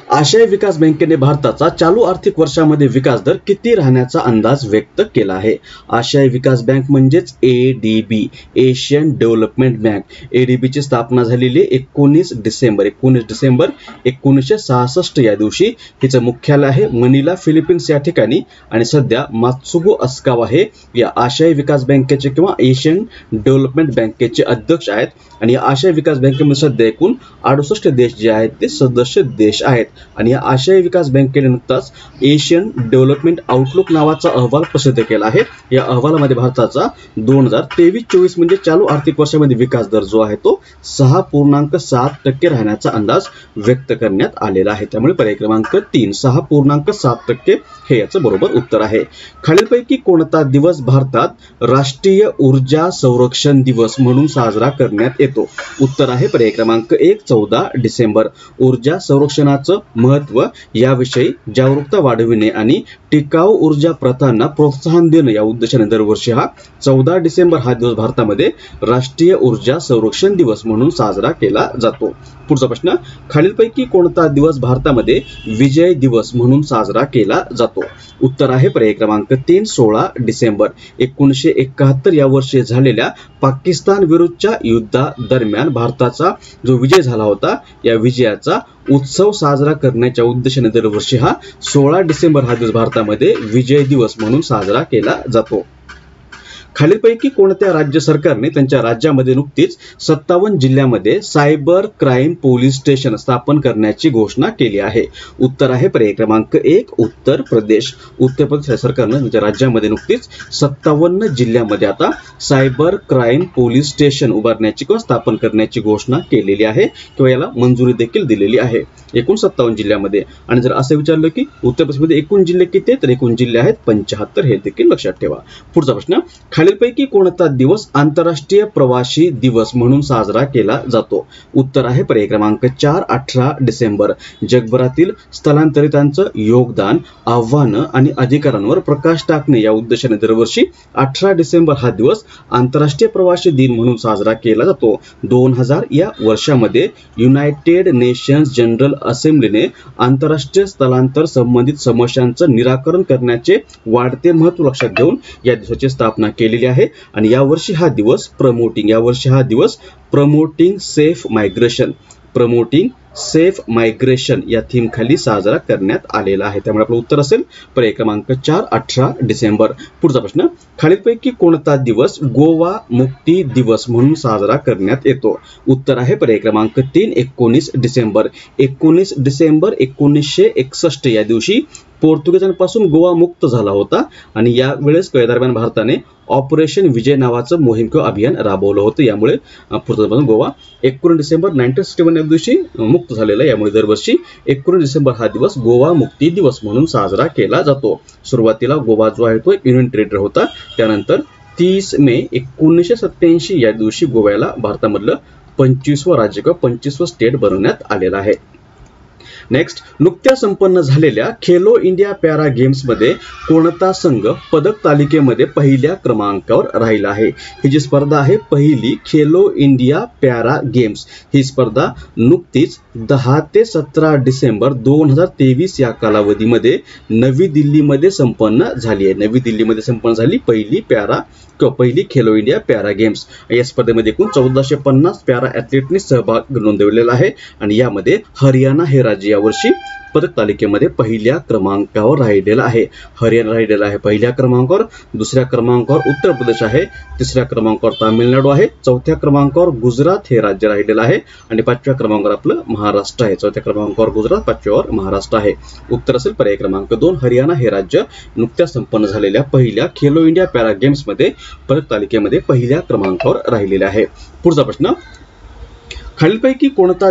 आशियाई विकास बँकेने भारताचा चालू आर्थिक वर्षामध्ये विकास दर किती राहण्याचा अंदाज व्यक्त केला आहे। आशियाई विकास बँक म्हणजेच ADB, Asian development bank, ADB ची स्थापना झालेली 19 डिसेंबर 1966 या दिवशी। हिचं मुख्यालय आहे मनिला, फिलिपिन्स या ठिकाणी आणि सध्या मात्सुगो अस्कावा हे या आशियाई विकास बँकेचे किंवा एशियन डेव्हलपमेंट बँकेचे अध्यक्ष आहेत आणि या आशियाई विकास बँकेमध्ये सध्या एकूण 68 देश जे आहेत ते सदस्य देश आहेत आणि या आशियाई विकास बँकेने नुकताच एशियन डेव्हलपमेंट आउटलुक नावाचा अहवाल प्रसिद्ध केला आहे। या अहवालामध्ये भारताचा 2023-24 म्हणजे चालू आर्थिक वर्षामध्ये विकास दर जो आहे तो 6.7% राहण्याचा अंदाज व्यक्त करण्यात आलेला आहे। त्यामुळे पर्याय क्रमांक 3 6.7% हे याचं बरोबर उत्तर आहे। खालीलपैकी कोणता दिवस भारतात राष्ट्रीय ऊर्जा संरक्षण दिवस म्हणून साजरा करण्यात येतो। उत्तर आहे पर्याय क्रमांक 1 14 डिसेंबर। ऊर्जा संरक्षणाचं महत्त्व याविषयी जागरूकता वाढविणे आणि टिकाऊ ऊर्जा प्रथांना प्रोत्साहन देणे या उद्देशाने दरवर्षी हा 14 डिसेंबर हा दिवस भारतामध्ये राष्ट्रीय ऊर्जा संरक्षण दिवस म्हणून साजरा केला जातो। पुढचा प्रश्न, खालीलपैकी कोणता दिवस भारतामध्ये विजय दिवस म्हणून साजरा केला जातो। उत्तर आहे पर्याय क्रमांक 3 16 डिसेंबर। 1971 या वर्षी झालेल्या पाकिस्तान विरुद्धच्या युद्धादरम्यान भारताचा जो विजय झाला होता या विजयाचा उत्सव साजरा करण्याच्या उद्देशाने दरवर्षी हा 16 डिसेंबर हा दिवस भारतामध्ये विजय दिवस म्हणून साजरा केला जातो। खालीलपैकी कोणत्या राज्य सरकारने त्यांच्या राज्यामध्ये नुकतीच 57 जिल्ह्यामध्ये सायबर क्राईम पोलीस स्टेशन स्थापन करण्याची घोषणा केली आहे। उत्तर आहे पर्याय क्रमांक 1 उत्तर प्रदेश। उत्तर प्रदेश सरकारने त्यांच्या राज्यामध्ये नुकतीच 57 जिल्ह्यामध्ये आता सायबर क्राईम पोलीस स्टेशन उभारण्याची किंवा स्थापन करण्याची घोषणा केलेली आहे किंवा याला मंजुरी देखील दिलेली आहे एकूण 57 जिल्ह्यामध्ये। आणि जर असं विचारलं की उत्तर प्रदेशमध्ये एकूण जिल्हे किती आहेत तर एकूण जिल्हे आहेत 75 हे देखील लक्षात ठेवा। पुढचा प्रश्न, खालीलपैकी कोणता दिवस आंतरराष्ट्रीय प्रवासी दिवस म्हणून साजरा केला जातो। उत्तर आहे पर्याय क्रमांक 4 18 डिसेंबर। जगभरातील स्थलांतरितांचं योगदान, आव्हानं आणि अधिकारांवर प्रकाश टाकणे या उद्देशाने दरवर्षी 18 डिसेंबर हा दिवस आंतरराष्ट्रीय प्रवासी दिन म्हणून साजरा केला जातो। 2000 या वर्षामध्ये युनायटेड नेशन्स जनरल असेंब्लीने आंतरराष्ट्रीय स्थलांतर संबंधित समस्यांचं निराकरण करण्याचे वाढते महत्त्व लक्षात घेऊन या दिवसाची स्थापना केलेली आहे आणि यावर्षी हा दिवस प्रमोटिंग सेफ मायग्रेशन या थीम खाली साजरा करण्यात आलेला आहे। त्यामुळे आपलं उत्तर असेल पर्याय क्रमांक 4 18 डिसेंबर। पुढचा प्रश्न, खालीलपैकी कोणता दिवस गोवा मुक्ती दिवस म्हणून साजरा करण्यात येतो। उत्तर आहे पर्याय क्रमांक 3 19 डिसेंबर। 19 डिसेंबर 1961 या दिवशी पोर्तुगीजांपासून गोवा मुक्त झाला होता आणि या वेळेस दरम्यान भारताने ऑपरेशन विजय नावाचं मोहीम किंवा अभियान राबवलं होतं। यामुळे पोर्तुगीजांपासून गोवा 19 डिसेंबर 1961 या दिवशी मुक्त झालेला आहे। यामुळे दरवर्षी 19 डिसेंबर हा दिवस गोवा मुक्ती दिवस म्हणून साजरा केला जातो। सुरुवातीला गोवा जो आहे तो एक युनियन टेरिटरी होता। त्यानंतर 30 मे 1987 या दिवशी गोव्याला भारतामधलं 25वं राज्य किंवा 25वं स्टेट बनवण्यात आलेलं आहे। नेक्स्ट, नुकत्याच संपन्न झालेल्या खेलो इंडिया पॅरा गेम्स मध्ये कोणता संघ पदक तालिकेमध्ये पहिल्या क्रमांकावर राहिला आहे। ही जी स्पर्धा आहे पहिली खेलो इंडिया पॅरा गेम्स, ही स्पर्धा नुकतीच 10 ते 17 डिसेंबर 2023 या कालावधीमध्ये नवी दिल्लीमध्ये संपन्न झाली आहे। नवी दिल्लीमध्ये संपन्न झाली पहिली खेलो इंडिया पॅरा गेम्स। या स्पर्धेमध्ये एकूण 1450 पॅरा ॲथलीटनी सहभाग नोंदवलेला आहे आणि यामध्ये हरियाणा हे राज्य यावर्षी पदक तालिकेमध्ये पहिल्या क्रमांकावर राहिलेला आहे। हरियाणा राहिलेला आहे पहिल्या क्रमांकावर, दुसऱ्या क्रमांकावर उत्तर प्रदेश आहे, तिसऱ्या क्रमांकावर तामिळनाडू आहे, चौथ्या क्रमांकावर गुजरात हे राज्य राहिलेलं आहे आणि 5व्या क्रमांकावर आपलं महाराष्ट्र आहे। चौथ्या क्रमांकावर गुजरात, 5व्यावर महाराष्ट्र आहे। उत्तर असेल पर्याय क्रमांक 2 हरियाणा हे राज्य नुकत्याच संपन्न झालेल्या पहिल्या खेलो इंडिया पॅरा गेम्स मध्ये पदक तालिकेमध्ये पहिल्या क्रमांकावर राहिलेले आहे। पुढचा प्रश्न, खालीलपैकी कोणता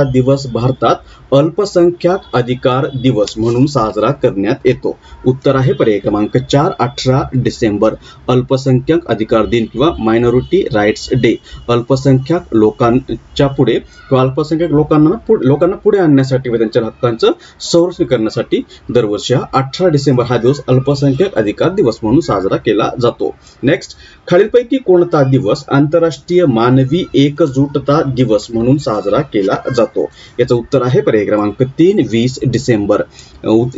दिवस भारतात अल्पसंख्याक अधिकार दिवस म्हणून साजरा करण्यात येतो। उत्तर आहे पर्याय क्रमांक 4 18 डिसेंबर। अल्पसंख्याक अधिकार दिन किंवा मायनॉरिटी राईट्स डे, अल्पसंख्याक लोकांच्या पुढे किंवा अल्पसंख्याक लोकांना पुढे आणण्यासाठी व त्यांच्या हक्कांचं संरक्षण करण्यासाठी दरवर्षी 18 डिसेंबर हा दिवस अल्पसंख्याक अधिकार दिवस म्हणून साजरा केला जातो। नेक्स्ट, खालीलपैकी कोणता दिवस आंतरराष्ट्रीय मानवी मानवी एकजुटता दिवस म्हणून साजरा केला जातो? याचं उत्तर आहे पर्याय क्रमांक 3 20 डिसेंबर.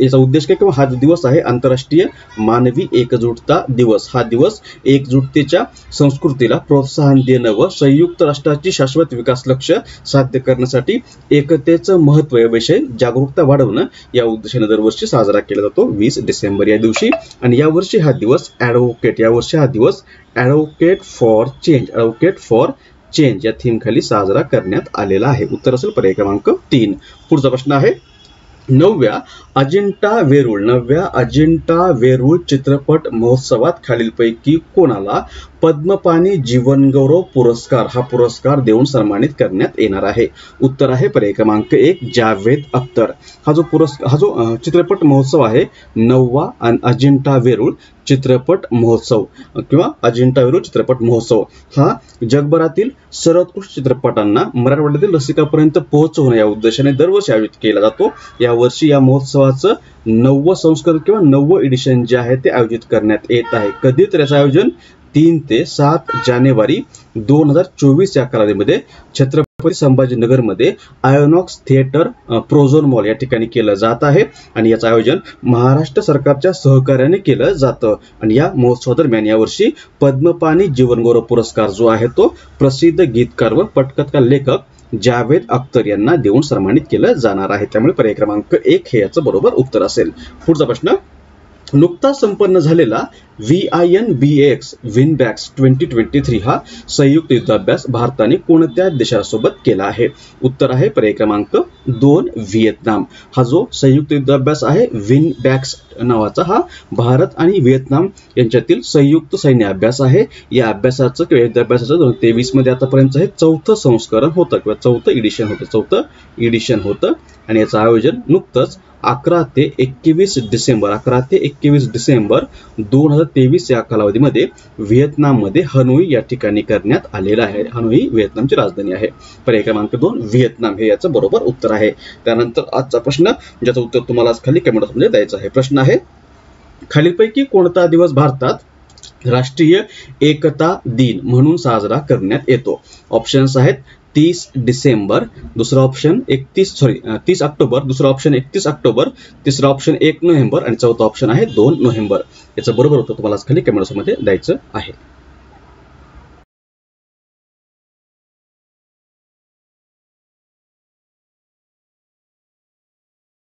याचा उद्देश काय किंवा हा दिवस आहे आंतरराष्ट्रीय मानवी एकजुटता दिवस. हा दिवस एकजुटतेच्या संस्कृतीला प्रोत्साहन देणं व संयुक्त राष्ट्राची शाश्वत विकास लक्ष्य साध्य करण्यासाठी एकतेचं महत्त्व याविषयी जागरूकता वाढवणं या उद्देशाने दरवर्षी साजरा केला जातो 20 डिसेंबर या दिवशी. आणि यावर्षी हा दिवस ॲडव्होकेट फॉर चेंज या थीम खाली साजरा करण्यात आलेला आहे. उत्तर असेल पर्याय क्रमांक 3. पुढचा प्रश्न आहे, नवव्या अजिंठा वेरूळ चित्रपट महोत्सवात खालीलपैकी कोणाला पद्मपाणी जीवनगौरव पुरस्कार हा पुरस्कार देऊन सन्मानित करण्यात येणार आहे? उत्तर आहे पर्याय क्रमांक 1 जावेद अख्तर. हा जो चित्रपट महोत्सव आहे 9वा अजिंठा वेरूळ चित्रपट महोत्सव किंवा अजिंठा वेरूळ चित्रपट महोत्सव हा जगभरातील सर्वोत्कृष्ट चित्रपटांना मराठवाड्यातील रसिकापर्यंत पोहोचवणं या उद्देशाने दरवर्षी आयोजित केला जातो. यावर्षी या महोत्सवाचं 9वं संस्करण किंवा 9वं एडिशन जे आहे ते आयोजित करण्यात येत आहे. कधी तर याचं आयोजन 3 ते 7 जानेवारी 2024 या कालावधीमध्ये छत्रपती संभाजीनगरमध्ये आयोनॉक्स थिएटर प्रोझोन मॉल या ठिकाणी केलं जात आहे. आणि याचं आयोजन महाराष्ट्र सरकारच्या सहकार्याने केलं जातं. आणि या महोत्सवादरम्यान यावर्षी पद्मपाणी जीवनगौरव पुरस्कार जो आहे तो प्रसिद्ध गीतकार व पटकथा लेखक जावेद अख्तर यांना देऊन सन्मानित केलं जाणार आहे. त्यामुळे पर्याय क्रमांक 1 हे याचं बरोबर उत्तर असेल. पुढचा प्रश्न, नुकताच संपन्न झालेला VINBAX विनबॅक्स 2023 हा संयुक्त युद्धाभ्यास भारताने कोणत्या देशासोबत केला आहे? उत्तर आहे पर्याय क्रमांक 2 व्हिएतनाम. हा जो संयुक्त युद्धाभ्यास आहे विनबॅक्स नावाचा हा भारत आणि व्हिएतनाम यांच्यातील संयुक्त सैन्य अभ्यास आहे. या अभ्यासाचं किंवा युद्धाभ्यासाचं 2023 मध्ये आतापर्यंत हे 4थं संस्करण होतं किंवा 4थं एडिशन होतं. आणि याचं आयोजन नुकतंच 11 ते 21 डिसेंबर 2023 या कालावधीमध्ये व्हिएतनाममध्ये हनोई या ठिकाणी करण्यात आलेला आहे. हनोई व्हिएतनामची राजधानी आहे. पर्याय क्रमांक 2 व्हिएतनाम हे याचं बरोबर उत्तर आहे. त्यानंतर आजचा प्रश्न ज्याचं उत्तर तुम्हाला खाली कमेंट बॉक्समध्ये द्यायचं आहे. प्रश्न आहे, खालीलपैकी कोणता दिवस भारतात राष्ट्रीय एकता दिन म्हणून साजरा करण्यात येतो? ऑप्शन्स आहेत 30 डिसेंबर, दुसरा ऑप्शन 30 ऑक्टोबर, दुसरा ऑप्शन 31 ऑक्टोबर, तिसरा ऑप्शन 1 नोव्हेंबर आणि चौथा ऑप्शन आहे 2 नोव्हेंबर. याचं बरोबर उत्तर तुम्हाला खाली कमेंट बॉक्समध्ये द्यायचं आहे.